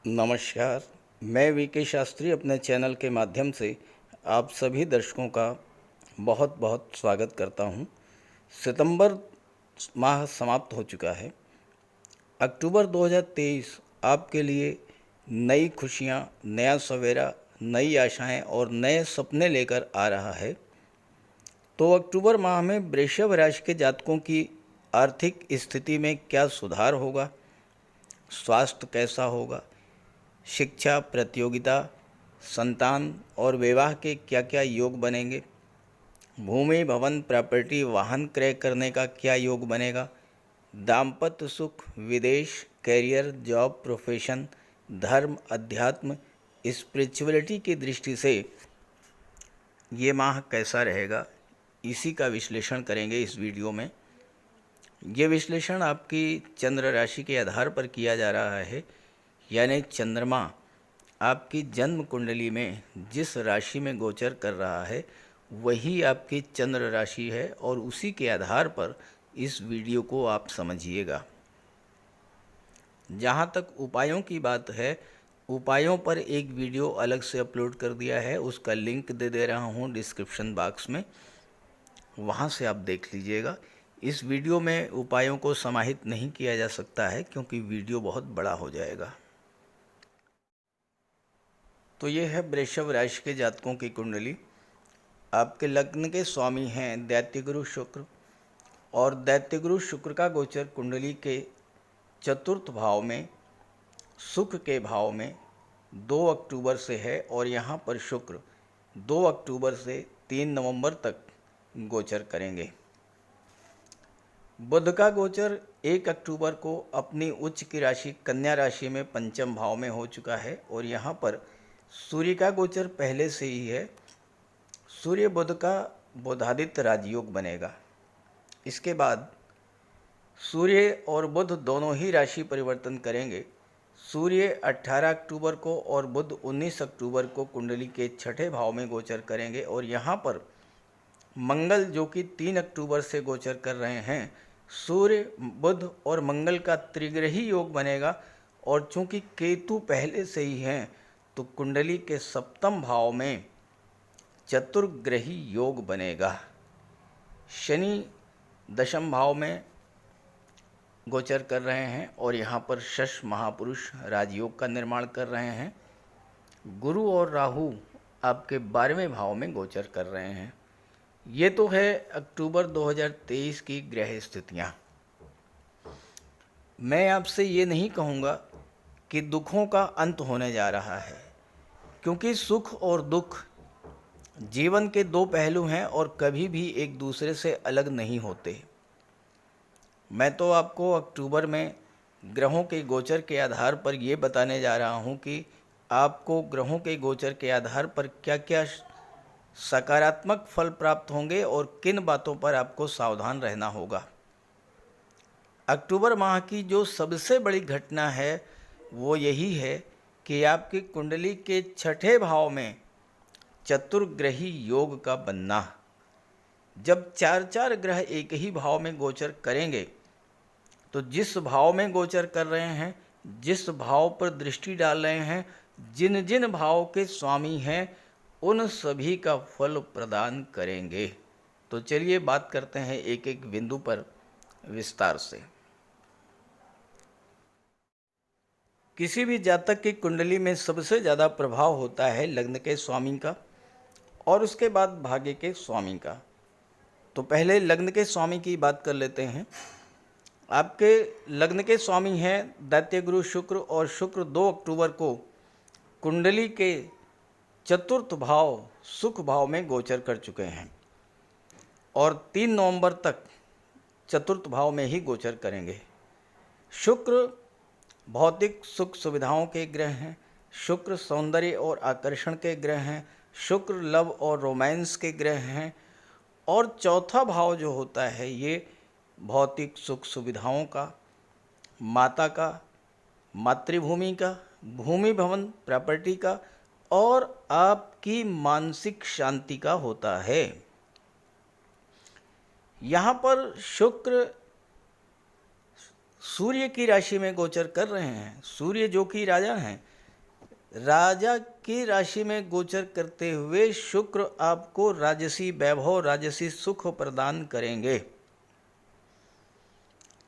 नमस्कार। मैं वीके शास्त्री अपने चैनल के माध्यम से आप सभी दर्शकों का बहुत बहुत स्वागत करता हूं। सितंबर माह समाप्त हो चुका है। अक्टूबर 2023 आपके लिए नई खुशियां, नया सवेरा, नई आशाएं और नए सपने लेकर आ रहा है। तो अक्टूबर माह में वृषभ राशि के जातकों की आर्थिक स्थिति में क्या सुधार होगा, स्वास्थ्य कैसा होगा, शिक्षा, प्रतियोगिता, संतान और विवाह के क्या क्या योग बनेंगे, भूमि, भवन, प्रॉपर्टी, वाहन क्रय करने का क्या योग बनेगा, दाम्पत्य सुख, विदेश, कैरियर, जॉब, प्रोफेशन, धर्म, अध्यात्म, स्पिरिचुअलिटी की दृष्टि से ये माह कैसा रहेगा, इसी का विश्लेषण करेंगे इस वीडियो में। ये विश्लेषण आपकी चंद्र राशि के आधार पर किया जा रहा है, यानी चंद्रमा आपकी जन्म कुंडली में जिस राशि में गोचर कर रहा है वही आपकी चंद्र राशि है और उसी के आधार पर इस वीडियो को आप समझिएगा। जहाँ तक उपायों की बात है, उपायों पर एक वीडियो अलग से अपलोड कर दिया है, उसका लिंक दे रहा हूँ डिस्क्रिप्शन बॉक्स में, वहाँ से आप देख लीजिएगा। इस वीडियो में उपायों को समाहित नहीं किया जा सकता है क्योंकि वीडियो बहुत बड़ा हो जाएगा। तो ये है वृषभ राशि के जातकों की कुंडली। आपके लग्न के स्वामी हैं दैत्यगुरु शुक्र, और दैत्यगुरु शुक्र का गोचर कुंडली के चतुर्थ भाव में, सुख के भाव में 2 अक्टूबर से है और यहाँ पर शुक्र 2 अक्टूबर से 3 नवंबर तक गोचर करेंगे। बुध का गोचर 1 अक्टूबर को अपनी उच्च की राशि कन्या राशि में पंचम भाव में हो चुका है और यहाँ पर सूर्य का गोचर पहले से ही है। सूर्य बुध का बुधादित्य राजयोग बनेगा। इसके बाद सूर्य और बुध दोनों ही राशि परिवर्तन करेंगे। सूर्य 18 अक्टूबर को और बुध 19 अक्टूबर को कुंडली के छठे भाव में गोचर करेंगे और यहाँ पर मंगल जो कि 3 अक्टूबर से गोचर कर रहे हैं, सूर्य, बुध और मंगल का त्रिग्रही योग बनेगा। और चूंकि केतु पहले से ही हैं तो कुंडली के सप्तम भाव में चतुर्ग्रही योग बनेगा। शनि दशम भाव में गोचर कर रहे हैं और यहाँ पर शश महापुरुष राजयोग का निर्माण कर रहे हैं। गुरु और राहु आपके 12वें भाव में गोचर कर रहे हैं। ये तो है अक्टूबर 2023 की ग्रह स्थितियाँ। मैं आपसे ये नहीं कहूँगा कि दुखों का अंत होने जा रहा है, क्योंकि सुख और दुख जीवन के दो पहलू हैं और कभी भी एक दूसरे से अलग नहीं होते। मैं तो आपको अक्टूबर में ग्रहों के गोचर के आधार पर ये बताने जा रहा हूँ कि आपको ग्रहों के गोचर के आधार पर क्या क्या सकारात्मक फल प्राप्त होंगे और किन बातों पर आपको सावधान रहना होगा। अक्टूबर माह की जो सबसे बड़ी घटना है वो यही है कि आपकी कुंडली के छठे भाव में चतुर्ग्रही योग का बनना। जब 4 ग्रह एक ही भाव में गोचर करेंगे तो जिस भाव में गोचर कर रहे हैं, जिस भाव पर दृष्टि डाल रहे हैं, जिन जिन भाव के स्वामी हैं, उन सभी का फल प्रदान करेंगे। तो चलिए बात करते हैं एक एक बिंदु पर विस्तार से। किसी भी जातक की कुंडली में सबसे ज़्यादा प्रभाव होता है लग्न के स्वामी का और उसके बाद भाग्य के स्वामी का। तो पहले लग्न के स्वामी की बात कर लेते हैं। आपके लग्न के स्वामी हैं दैत्यगुरु शुक्र और शुक्र 2 अक्टूबर को कुंडली के चतुर्थ भाव सुख भाव में गोचर कर चुके हैं और 3 नवंबर तक चतुर्थ भाव में ही गोचर करेंगे। शुक्र भौतिक सुख सुविधाओं के ग्रह हैं, शुक्र सौंदर्य और आकर्षण के ग्रह हैं, शुक्र लव और रोमांस के ग्रह हैं और चौथा भाव जो होता है ये भौतिक सुख सुविधाओं का, माता का, मातृभूमि का, भूमि भवन प्रॉपर्टी का और आपकी मानसिक शांति का होता है। यहाँ पर शुक्र सूर्य की राशि में गोचर कर रहे हैं। सूर्य जो कि राजा हैं, राजा की राशि में गोचर करते हुए शुक्र आपको राजसी वैभव, राजसी सुख प्रदान करेंगे।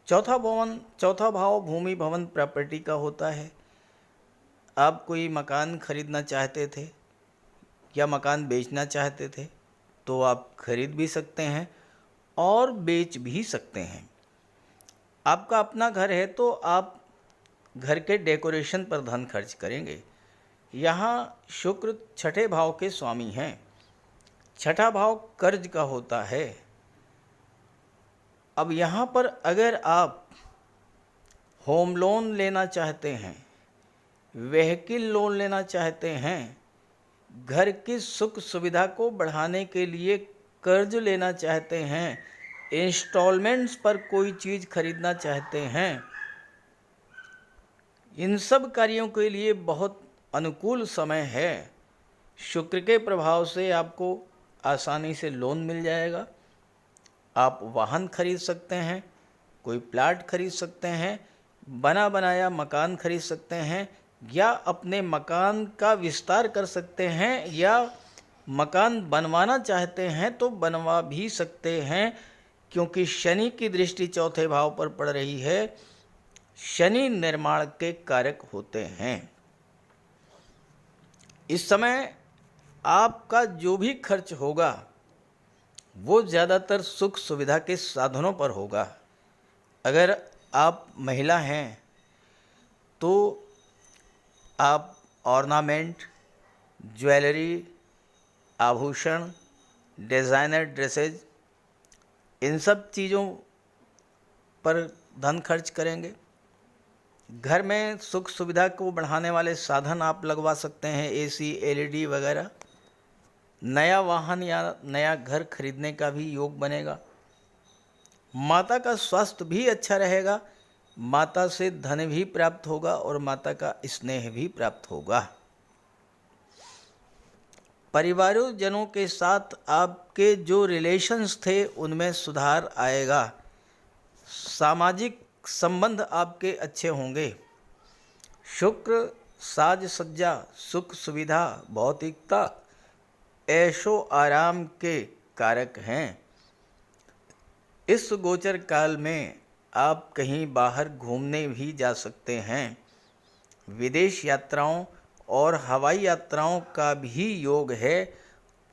चौथा भाव भूमि भवन प्रॉपर्टी का होता है। आप कोई मकान खरीदना चाहते थे या मकान बेचना चाहते थे तो आप खरीद भी सकते हैं और बेच भी सकते हैं। आपका अपना घर है तो आप घर के डेकोरेशन पर धन खर्च करेंगे। यहाँ शुक्र छठे भाव के स्वामी हैं। छठा भाव कर्ज का होता है। अब यहाँ पर अगर आप होम लोन लेना चाहते हैं, व्हीकल लोन लेना चाहते हैं, घर की सुख सुविधा को बढ़ाने के लिए कर्ज लेना चाहते हैं, इंस्टॉलमेंट्स पर कोई चीज़ खरीदना चाहते हैं, इन सब कार्यों के लिए बहुत अनुकूल समय है। शुक्र के प्रभाव से आपको आसानी से लोन मिल जाएगा। आप वाहन खरीद सकते हैं, कोई प्लाट खरीद सकते हैं, बना बनाया मकान खरीद सकते हैं, या अपने मकान का विस्तार कर सकते हैं, या मकान बनवाना चाहते हैं तो बनवा भी सकते हैं, क्योंकि शनि की दृष्टि चौथे भाव पर पड़ रही है। शनि निर्माण के कारक होते हैं। इस समय आपका जो भी खर्च होगा वो ज़्यादातर सुख सुविधा के साधनों पर होगा। अगर आप महिला हैं तो आप ऑर्नामेंट, ज्वेलरी, आभूषण, डिज़ाइनर ड्रेसेज, इन सब चीज़ों पर धन खर्च करेंगे। घर में सुख सुविधा को बढ़ाने वाले साधन आप लगवा सकते हैं, एसी, एलईडी वगैरह। नया वाहन या नया घर खरीदने का भी योग बनेगा। माता का स्वास्थ्य भी अच्छा रहेगा। माता से धन भी प्राप्त होगा और माता का स्नेह भी प्राप्त होगा। परिवारजनों के साथ आपके जो रिलेशंस थे उनमें सुधार आएगा। सामाजिक संबंध आपके अच्छे होंगे। शुक्र साज सज्जा, सुख सुविधा, भौतिकता, ऐशो आराम के कारक हैं। इस गोचर काल में आप कहीं बाहर घूमने भी जा सकते हैं। विदेश यात्राओं और हवाई यात्राओं का भी योग है,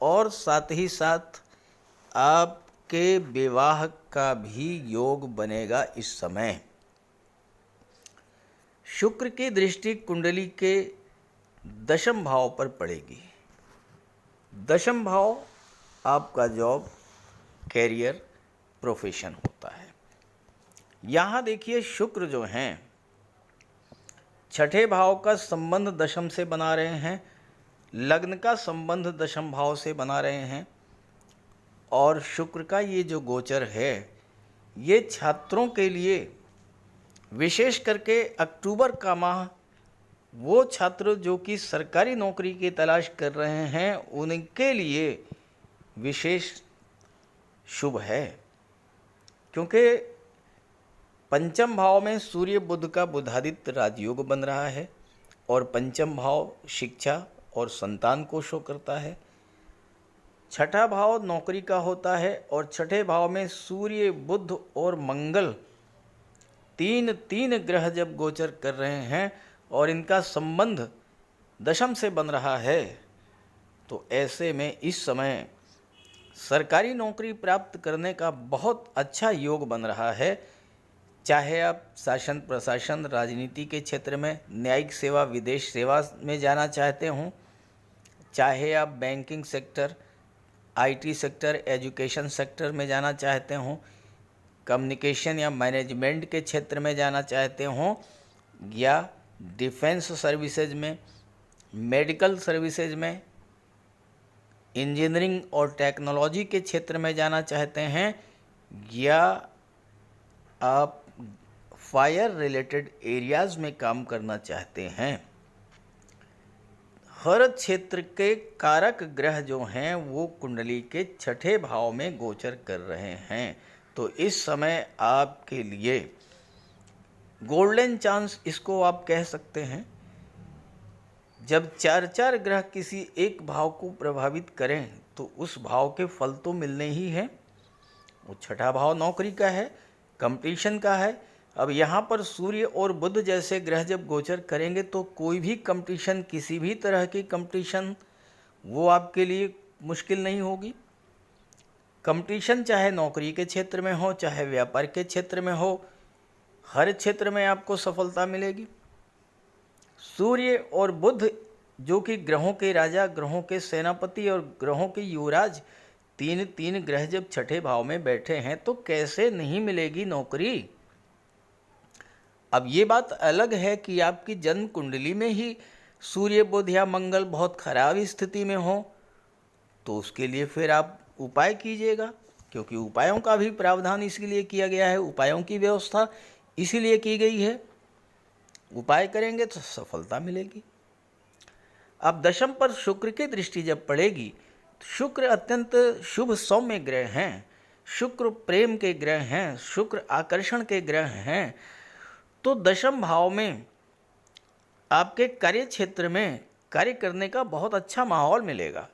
और साथ ही साथ आपके विवाह का भी योग बनेगा इस समय। शुक्र की दृष्टि कुंडली के दशम भाव पर पड़ेगी। दशम भाव आपका जॉब, कैरियर, प्रोफेशन होता है। यहाँ देखिए शुक्र जो हैं छठे भाव का संबंध दशम से बना रहे हैं, लग्न का संबंध दशम भाव से बना रहे हैं, और शुक्र का ये जो गोचर है ये छात्रों के लिए, विशेष करके अक्टूबर का माह, वो छात्र जो कि सरकारी नौकरी की तलाश कर रहे हैं उनके लिए विशेष शुभ है, क्योंकि पंचम भाव में सूर्य बुध का बुधादित्य राजयोग बन रहा है, और पंचम भाव शिक्षा और संतान को शो करता है। छठा भाव नौकरी का होता है, और छठे भाव में सूर्य, बुध और मंगल तीन ग्रह जब गोचर कर रहे हैं और इनका संबंध दशम से बन रहा है, तो ऐसे में इस समय सरकारी नौकरी प्राप्त करने का बहुत अच्छा योग बन रहा है। चाहे आप शासन प्रशासन, राजनीति के क्षेत्र में, न्यायिक सेवा, विदेश सेवा में जाना चाहते हों, चाहे आप banking sector, IT sector, education sector में जाना चाहते हों, कम्युनिकेशन या मैनेजमेंट के क्षेत्र में जाना चाहते हों, या डिफेंस सर्विसेज में, मेडिकल सर्विसेज में, इंजीनियरिंग और टेक्नोलॉजी के क्षेत्र में जाना चाहते हैं, या आप फायर रिलेटेड एरियाज़ में काम करना चाहते हैं, हर क्षेत्र के कारक ग्रह जो हैं वो कुंडली के छठे भाव में गोचर कर रहे हैं। तो इस समय आपके लिए गोल्डन चांस इसको आप कह सकते हैं। जब चार चार ग्रह किसी एक भाव को प्रभावित करें तो उस भाव के फल तो मिलने ही हैं। वो छठा भाव नौकरी का है, कंपटीशन का है। अब यहाँ पर सूर्य और बुध जैसे ग्रह जब गोचर करेंगे तो कोई भी कंपटीशन, किसी भी तरह की कंपटीशन वो आपके लिए मुश्किल नहीं होगी। कंपटीशन चाहे नौकरी के क्षेत्र में हो, चाहे व्यापार के क्षेत्र में हो, हर क्षेत्र में आपको सफलता मिलेगी। सूर्य और बुध जो कि ग्रहों के राजा, ग्रहों के सेनापति और ग्रहों के युवराज, तीन तीन ग्रह जब छठे भाव में बैठे हैं तो कैसे नहीं मिलेगी नौकरी। अब ये बात अलग है कि आपकी जन्म कुंडली में ही सूर्य, बुध या मंगल बहुत खराब स्थिति में हो, तो उसके लिए फिर आप उपाय कीजिएगा, क्योंकि उपायों का भी प्रावधान इसीलिए किया गया है, उपायों की व्यवस्था इसीलिए की गई है। उपाय करेंगे तो सफलता मिलेगी। अब दशम पर शुक्र की दृष्टि जब पड़ेगी, शुक्र अत्यंत शुभ सौम्य ग्रह हैं, शुक्र प्रेम के ग्रह हैं, शुक्र आकर्षण के ग्रह हैं, तो दशम भाव में आपके कार्य क्षेत्र में कार्य करने का बहुत अच्छा माहौल मिलेगा।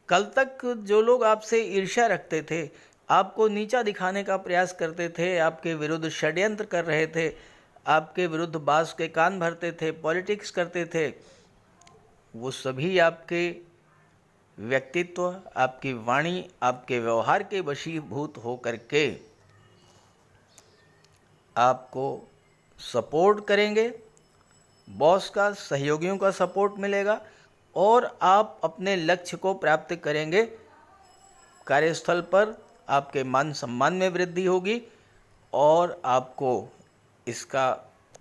कल तक जो लोग आपसे ईर्ष्या रखते थे, आपको नीचा दिखाने का प्रयास करते थे, आपके विरुद्ध षड्यंत्र कर रहे थे, आपके विरुद्ध बांस के कान भरते थे, पॉलिटिक्स करते थे, वो सभी आपके व्यक्तित्व, आपकी वाणी, आपके व्यवहार के वशीभूत हो करके आपको सपोर्ट करेंगे। बॉस का, सहयोगियों का सपोर्ट मिलेगा और आप अपने लक्ष्य को प्राप्त करेंगे। कार्यस्थल पर आपके मान सम्मान में वृद्धि होगी और आपको इसका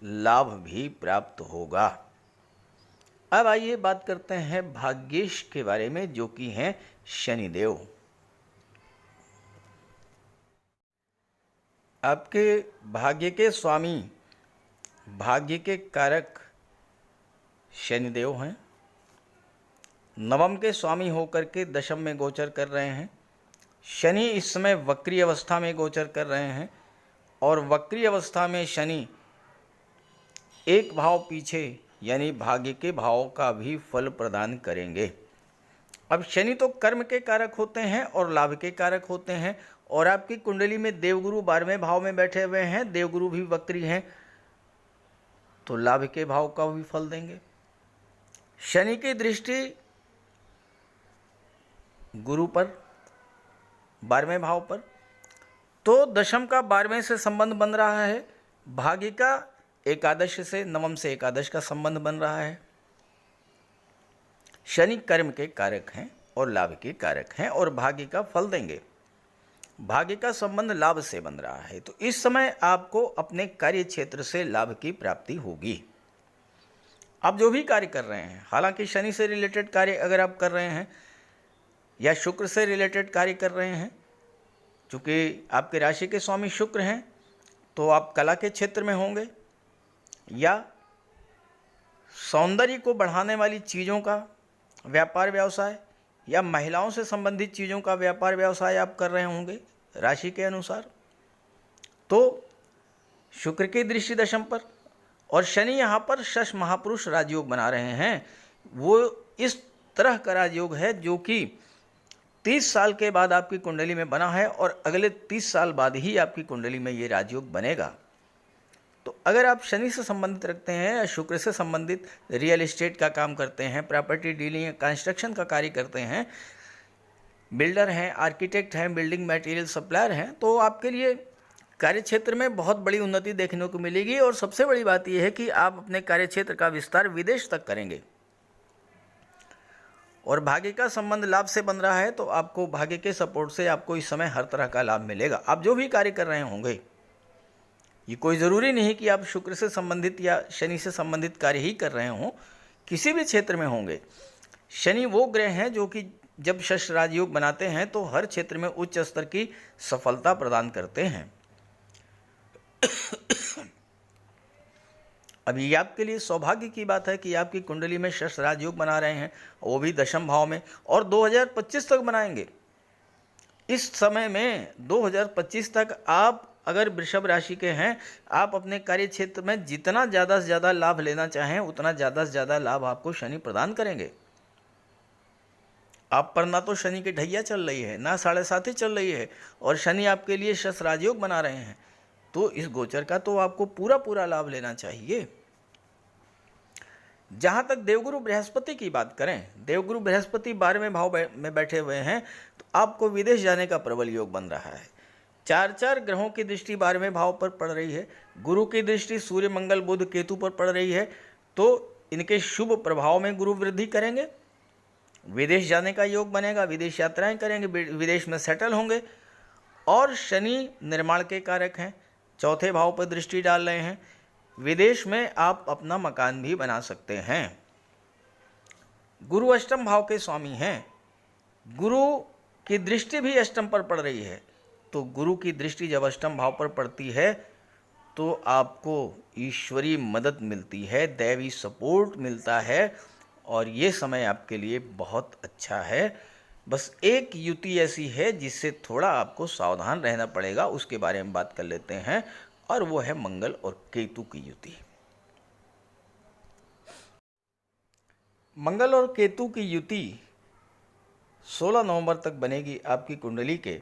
लाभ भी प्राप्त होगा। अब आइए बात करते हैं भाग्येश के बारे में, जो कि हैं शनिदेव। आपके भाग्य के स्वामी, भाग्य के कारक शनिदेव हैं। नवम के स्वामी होकर के दशम में गोचर कर रहे हैं। शनि इस समय वक्री अवस्था में गोचर कर रहे हैं और वक्री अवस्था में शनि एक भाव पीछे यानी भाग्य के भाव का भी फल प्रदान करेंगे। अब शनि तो कर्म के कारक होते हैं और लाभ के कारक होते हैं, और आपकी कुंडली में देवगुरु 12वें भाव में बैठे हुए हैं, देवगुरु भी वक्री हैं, तो लाभ के भाव का भी फल देंगे। शनि की दृष्टि गुरु पर 12वें भाव पर, तो दशम का 12वें से संबंध बन रहा है, भाग्य का एकादश से, नवम से एकादश का संबंध बन रहा है। शनि कर्म के कारक हैं और लाभ के कारक हैं और भाग्य का फल देंगे। भाग्य का संबंध लाभ से बन रहा है, तो इस समय आपको अपने कार्य क्षेत्र से लाभ की प्राप्ति होगी। आप जो भी कार्य कर रहे हैं, हालांकि शनि से रिलेटेड कार्य अगर आप कर रहे हैं या शुक्र से रिलेटेड कार्य कर रहे हैं, चूँकि आपके राशि के स्वामी शुक्र हैं, तो आप कला के क्षेत्र में होंगे या सौंदर्य को बढ़ाने वाली चीज़ों का व्यापार व्यवसाय या महिलाओं से संबंधित चीज़ों का व्यापार व्यवसाय आप कर रहे होंगे राशि के अनुसार। तो शुक्र की दृष्टि दशम पर और शनि यहाँ पर शश महापुरुष राजयोग बना रहे हैं। वो इस तरह का राजयोग है जो कि 30 साल के बाद आपकी कुंडली में बना है और अगले 30 साल बाद ही आपकी कुंडली में ये राजयोग बनेगा। तो अगर आप शनि से संबंधित रखते हैं या शुक्र से संबंधित रियल एस्टेट का काम करते हैं, प्रॉपर्टी डीलिंग, कंस्ट्रक्शन का कार्य करते हैं, बिल्डर हैं, आर्किटेक्ट हैं, बिल्डिंग मटेरियल सप्लायर हैं, तो आपके लिए कार्य क्षेत्र में बहुत बड़ी उन्नति देखने को मिलेगी। और सबसे बड़ी बात यह है कि आप अपने कार्य क्षेत्र का विस्तार विदेश तक करेंगे। और भाग्य का संबंध लाभ से बन रहा है, तो आपको भाग्य के सपोर्ट से आपको इस समय हर तरह का लाभ मिलेगा। आप जो भी कार्य कर रहे होंगे, ये कोई ज़रूरी नहीं कि आप शुक्र से संबंधित या शनि से संबंधित कार्य ही कर रहे हों, किसी भी क्षेत्र में होंगे। शनि वो ग्रह हैं जो कि जब शश राजयोग बनाते हैं तो हर क्षेत्र में उच्च स्तर की सफलता प्रदान करते हैं। अभी आपके लिए सौभाग्य की बात है कि आपकी कुंडली में शश राजयोग बना रहे हैं, वो भी दशम भाव में, और 2025 तक बनाएंगे। इस समय में 2025 तक आप अगर वृषभ राशि के हैं, आप अपने कार्य क्षेत्र में जितना ज़्यादा से ज़्यादा लाभ लेना चाहें उतना ज़्यादा से ज़्यादा लाभ आपको शनि प्रदान करेंगे। आप पर ना तो शनि की ढैया चल रही है, ना 7.5 चल रही है, और शनि आपके लिए शश राजयोग बना रहे हैं, तो इस गोचर का तो आपको पूरा पूरा लाभ लेना चाहिए। जहाँ तक देवगुरु बृहस्पति की बात करें, देवगुरु बृहस्पति 12वें भाव में बैठे हुए हैं, तो आपको विदेश जाने का प्रबल योग बन रहा है। 4 ग्रहों की दृष्टि 12वें भाव पर पड़ रही है। गुरु की दृष्टि सूर्य, मंगल, बुध, केतु पर पड़ रही है, तो इनके शुभ प्रभाव में गुरु वृद्धि करेंगे, विदेश जाने का योग बनेगा, विदेश यात्राएं करेंगे, विदेश में सेटल होंगे। और शनि निर्माण के कारक हैं, 4थे भाव पर दृष्टि डाल रहे हैं, विदेश में आप अपना मकान भी बना सकते हैं। गुरु अष्टम भाव के स्वामी हैं, गुरु की दृष्टि भी अष्टम पर पड़ रही है, तो गुरु की दृष्टि जब अष्टम भाव पर पड़ती है तो आपको ईश्वरीय मदद मिलती है, दैवी सपोर्ट मिलता है, और ये समय आपके लिए बहुत अच्छा है। बस एक युति ऐसी है जिससे थोड़ा आपको सावधान रहना पड़ेगा, उसके बारे में बात कर लेते हैं, और वो है मंगल और केतु की युति। मंगल और केतु की युति 16 नवंबर तक बनेगी आपकी कुंडली के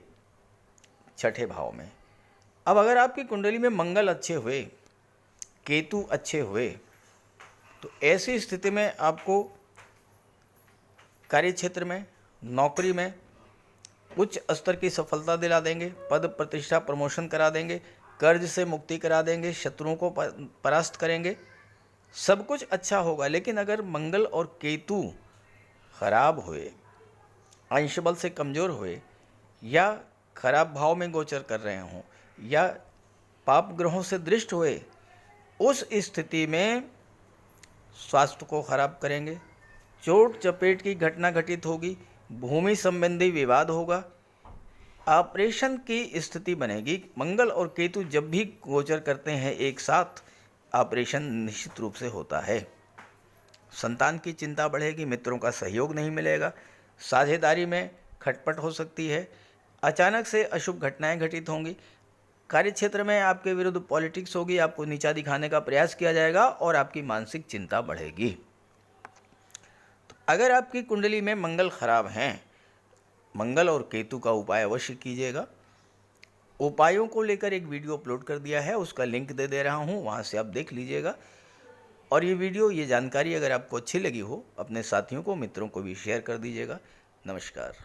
6ठे भाव में। अब अगर आपकी कुंडली में मंगल अच्छे हुए, केतु अच्छे हुए, तो ऐसी स्थिति में आपको कार्य क्षेत्र में, नौकरी में उच्च स्तर की सफलता दिला देंगे, पद प्रतिष्ठा प्रमोशन करा देंगे, कर्ज से मुक्ति करा देंगे, शत्रुओं को परास्त करेंगे, सब कुछ अच्छा होगा। लेकिन अगर मंगल और केतु खराब हुए, अंश बल से कमज़ोर हुए, या खराब भाव में गोचर कर रहे हों, या पाप ग्रहों से दृष्ट हुए, उस स्थिति में स्वास्थ्य को खराब करेंगे, चोट चपेट की घटना घटित होगी, भूमि संबंधी विवाद होगा, ऑपरेशन की स्थिति बनेगी। मंगल और केतु जब भी गोचर करते हैं एक साथ, ऑपरेशन निश्चित रूप से होता है। संतान की चिंता बढ़ेगी, मित्रों का सहयोग नहीं मिलेगा, साझेदारी में खटपट हो सकती है, अचानक से अशुभ घटनाएं घटित होंगी, कार्यक्षेत्र में आपके विरुद्ध पॉलिटिक्स होगी, आपको नीचा दिखाने का प्रयास किया जाएगा, और आपकी मानसिक चिंता बढ़ेगी। तो अगर आपकी कुंडली में मंगल खराब हैं, मंगल और केतु का उपाय अवश्य कीजिएगा। उपायों को लेकर एक वीडियो अपलोड कर दिया है, उसका लिंक दे रहा हूँ, वहाँ से आप देख लीजिएगा। और ये वीडियो, ये जानकारी अगर आपको अच्छी लगी हो, अपने साथियों को, मित्रों को भी शेयर कर दीजिएगा। नमस्कार।